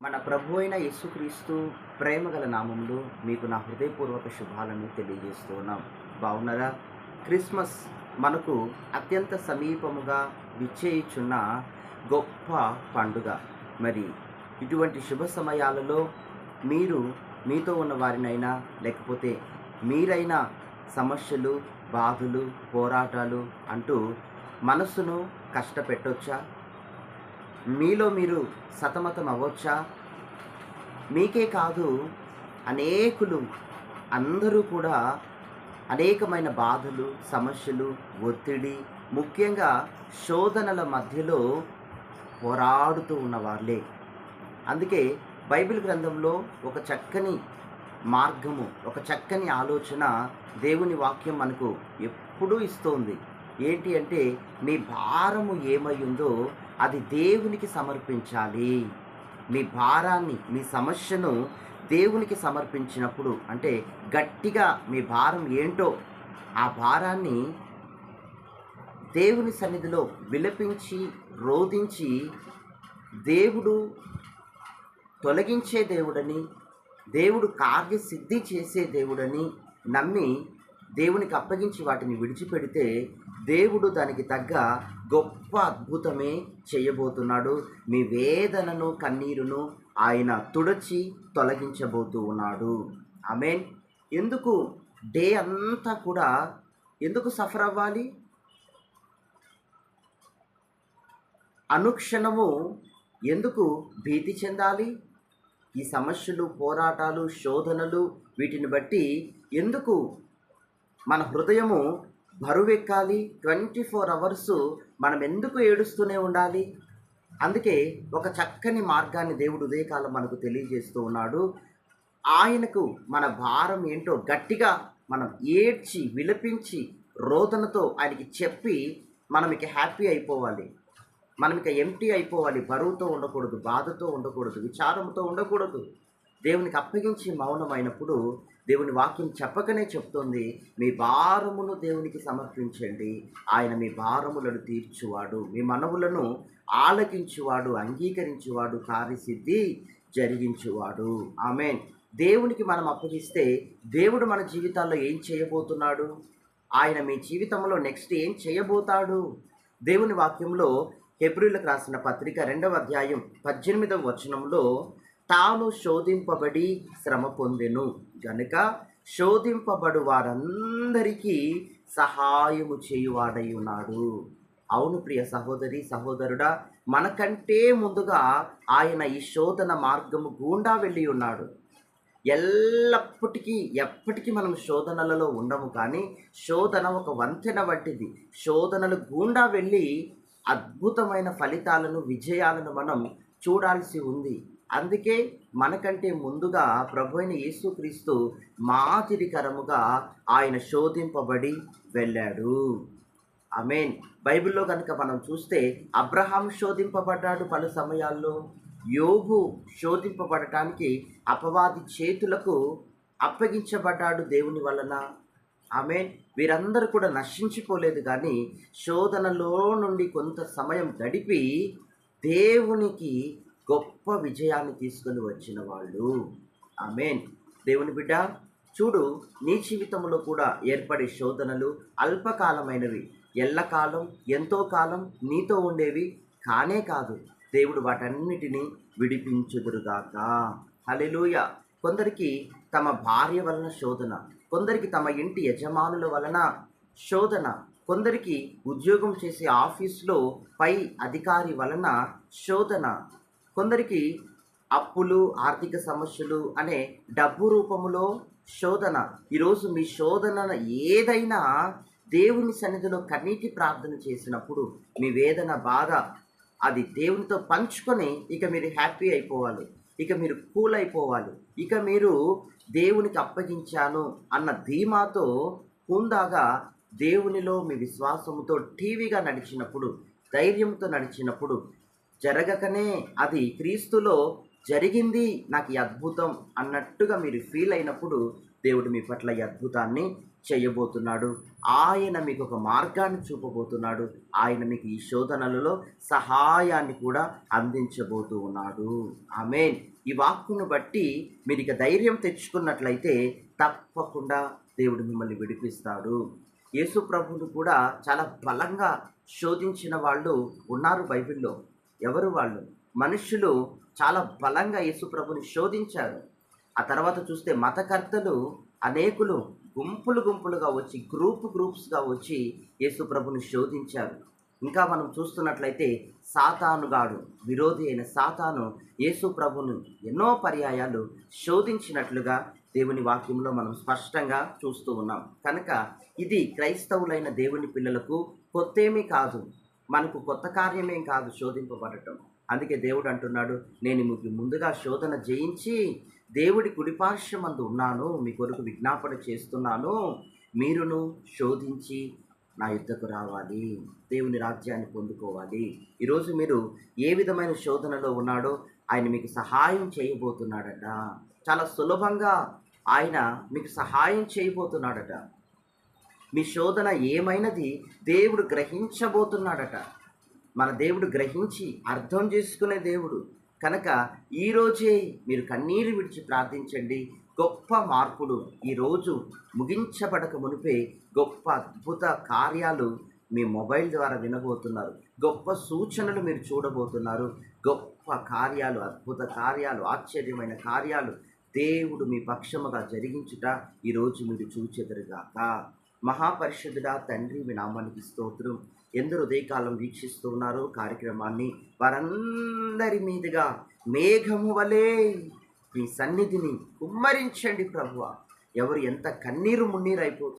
మన ప్రభు అయిన యేసుక్రీస్తు ప్రేమగల నామములో మీకు నా హృదయపూర్వక శుభాలను తెలియజేస్తూ ఉన్నాం. బాగున్నారా? క్రిస్మస్ మనకు అత్యంత సమీపముగా విచ్చేయుచున్న గొప్ప పండుగ. మరి ఇటువంటి శుభ సమయాలలో మీరు మీతో ఉన్న వారినైనా లేకపోతే మీరైనా సమస్యలు, బాధలు, పోరాటాలు అంటూ మనస్సును కష్టపెట్టొచ్చా? మీలో మీరు సతమతం అవ్వచ్చా? మీకే కాదు, అనేకులు అందరూ కూడా అనేకమైన బాధలు, సమస్యలు, ఒత్తిడి, ముఖ్యంగా శోధనల మధ్యలో పోరాడుతూ ఉన్న వాళ్ళే. అందుకే బైబిల్ గ్రంథంలో ఒక చక్కని మార్గము, ఒక చక్కని ఆలోచన దేవుని వాక్యం మనకు ఎప్పుడూ ఇస్తోంది. ఏంటి అంటే, మీ భారము ఏమై ఉందో అది దేవునికి సమర్పించాలి. మీ భారాన్ని, మీ సమస్యను దేవునికి సమర్పించినప్పుడు, అంటే గట్టిగా మీ భారం ఏంటో ఆ భారాన్ని దేవుని సన్నిధిలో విలపించి, రోదించి, దేవుడు తొలగించే దేవుడని, దేవుడు కార్యసిద్ధి చేసే దేవుడని నమ్మి దేవునికి అప్పగించి వాటిని విడిచిపెడితే దేవుడు దానికి తగ్గ గొప్ప అద్భుతమే చేయబోతున్నాడు. మీ వేదనను, కన్నీరును ఆయన తుడచి తొలగించబోతూ ఉన్నాడు. ఆమేన్. ఎందుకు డే అంతా కూడా ఎందుకు సఫర్ అవ్వాలి? అనుక్షణము ఎందుకు భీతి చెందాలి? ఈ సమస్యలు, పోరాటాలు, శోధనలు వీటిని బట్టి ఎందుకు మన హృదయము బరువెక్కాలి? 24 అవర్స్ మనం ఎందుకు ఏడుస్తూనే ఉండాలి? అందుకే ఒక చక్కని మార్గాన్ని దేవుడు ఉదయకాలం మనకు తెలియజేస్తూ ఉన్నాడు. ఆయనకు మన భారం ఏంటో గట్టిగా మనం ఏడ్చి, విలపించి, రోదనతో ఆయనకి చెప్పి మనం ఇక హ్యాపీ అయిపోవాలి. మనం ఇక ఎంప్టీ అయిపోవాలి. బరువుతో ఉండకూడదు, బాధతో ఉండకూడదు, విచారంతో ఉండకూడదు. దేవునికి అప్పగించి మౌనమైనప్పుడు దేవుని వాక్యం చెప్పకనే చెప్తోంది, మీ భారమును దేవునికి సమర్పించండి, ఆయన మీ భారములను తీర్చువాడు, మీ మనవులను ఆలకించువాడు, అంగీకరించువాడు, కార్యసిద్ధి జరిగించువాడు. ఆమేన్. దేవునికి మనం అప్పగిస్తే దేవుడు మన జీవితాల్లో ఏం చేయబోతున్నాడు? ఆయన మీ జీవితంలో నెక్స్ట్ ఏం చేయబోతాడు? దేవుని వాక్యంలో హెబ్రీయులకు రాసిన పత్రిక 2వ అధ్యాయం 18వ వచనంలో, తాను శోధింపబడి శ్రమ పొందెను గనుక శోధింపబడు వారందరికీ సహాయము చేయువాడై ఉన్నాడు. అవును ప్రియ సహోదరి, సహోదరుడా, మనకంటే ముందుగా ఆయన ఈ శోధన మార్గము గుండా వెళ్ళి ఉన్నాడు. ఎప్పటికీ మనం శోధనలలో ఉండము, కానీ శోధన ఒక వంతెన వంటిది. శోధనలు గుండా వెళ్ళి అద్భుతమైన ఫలితాలను, విజయాలను మనం చూడాల్సి ఉంది. అందుకే మనకంటే ముందుగా ప్రభు అయిన యేసుక్రీస్తు మాదిరికరముగా ఆయన శోధింపబడి వెళ్ళాడు. ఆమేన్. బైబిల్లో కనుక మనం చూస్తే అబ్రహాం శోధింపబడ్డాడు పలు సమయాల్లో. యోబు శోధింపబడటానికి అపవాది చేతులకు అప్పగించబడ్డాడు దేవుని వలన. ఆమేన్. వీరందరూ కూడా నశించిపోలేదు, కానీ శోధనలో నుండి కొంత సమయం గడిపి దేవునికి గొప్ప విజయాన్ని తీసుకొని వచ్చిన వాళ్ళు. ఆమేన్. దేవుని బిడ్డ, చూడు, నీ జీవితంలో కూడా ఏర్పడే శోధనలు అల్పకాలమైనవి, ఎల్లకాలం, ఎంతో కాలం నీతో ఉండేవి కానే కాదు. దేవుడు వాటన్నిటినీ విడిపించుదురుగాక. హల్లెలూయా. కొందరికి తమ భార్య వలన శోధన, కొందరికి తమ ఇంటి యజమానుల వలన శోధన, కొందరికి ఉద్యోగం చేసే ఆఫీసులో పై అధికారి వలన శోధన, కొందరికి అప్పులు, ఆర్థిక సమస్యలు అనే డబ్బు రూపములో శోధన. ఈరోజు మీ శోధన ఏదైనా దేవుని సన్నిధిలో కన్నీటి ప్రార్థన చేసినప్పుడు, మీ వేదన, బాధ అది దేవునితో పంచుకొని ఇక మీరు హ్యాపీ అయిపోవాలి, ఇక మీరు కూల్ అయిపోవాలి, ఇక మీరు దేవునికి అప్పగించాను అన్న ధీమాతో హుందాగా దేవునిలో మీ విశ్వాసముతో టీవీగా నడిచినప్పుడు, ధైర్యంతో నడిచినప్పుడు, జరగకనే అది క్రీస్తులో జరిగింది, నాకు ఈ అద్భుతం అన్నట్టుగా మీరు ఫీల్ అయినప్పుడు దేవుడు మీ పట్ల ఈ అద్భుతాన్ని చేయబోతున్నాడు. ఆయన మీకు ఒక మార్గాన్ని చూపబోతున్నాడు. ఆయన మీకు ఈ శోధనలలో సహాయాన్ని కూడా అందించబోతూ ఉన్నాడు. ఆమేన్. ఈ వాక్కును బట్టి మీరు ఇక ధైర్యం తెచ్చుకున్నట్లయితే తప్పకుండా దేవుడు మిమ్మల్ని విడిపిస్తాడు. యేసు ప్రభువును కూడా చాలా బలంగా శోధించిన వాళ్ళు ఉన్నారు బైబిల్లో. ఎవరు వాళ్ళు? మనుష్యులు చాలా బలంగా యేసు ప్రభుని శోధించారు. ఆ తర్వాత చూస్తే మతకర్తలు అనేకులు గుంపులుగా వచ్చి గ్రూప్స్గా వచ్చి యేసు ప్రభుని శోధించారు. ఇంకా మనం చూస్తున్నట్లయితే సాతానుగాడు, విరోధి అయిన సాతాను యేసు ప్రభును ఎన్నో పర్యాయాలు శోధించినట్లుగా దేవుని వాక్యంలో మనం స్పష్టంగా చూస్తూ ఉన్నాం. కనుక ఇది క్రైస్తవులైన దేవుని పిల్లలకు కొత్తేమీ కాదు, మనకు కొత్త కార్యమేం కాదు శోధింపబడటం. అందుకే దేవుడు అంటున్నాడు, నేను మీకు ముందుగా శోధన జయించి దేవుడి కుడిపార్శ్వమందు ఉన్నాను, మీ కొరకు విజ్ఞాపన చేస్తున్నాను, మీరును శోధించి నా యుద్ధకు రావాలి, దేవుని రాజ్యాన్ని పొందుకోవాలి. ఈరోజు మీరు ఏ విధమైన శోధనలో ఉన్నాడో ఆయన మీకు సహాయం చేయబోతున్నాడట. చాలా సులభంగా ఆయన మీకు సహాయం చేయబోతున్నాడట. మీ శోధన ఏమైనది దేవుడు గ్రహించబోతున్నాడట. మన దేవుడు గ్రహించి అర్థం చేసుకునే దేవుడు. కనుక ఈరోజే మీరు కన్నీరు విడిచి ప్రార్థించండి. గొప్ప మార్పులు ఈరోజు ముగించబడక మునిపే గొప్ప అద్భుత కార్యాలు మీ మొబైల్ ద్వారా వినబోతున్నారు. గొప్ప సూచనలు మీరు చూడబోతున్నారు. గొప్ప కార్యాలు, అద్భుత కార్యాలు, ఆశ్చర్యమైన కార్యాలు దేవుడు మీ పక్షముగా జరిగించుట ఈరోజు మీరు చూచెదరుగాక. మహాపరిశుద్ధుడా తండ్రి, మీ నామానికి స్తోత్రం. ఎందరు ఉదయకాలం వీక్షిస్తూ ఉన్నారో కార్యక్రమాన్ని, వారందరి మీదుగా మేఘము వలె మీ సన్నిధిని కుమ్మరించండి ప్రభువా. ఎవరు ఎంత కన్నీరు మున్నీరు అయిపోతున్నారు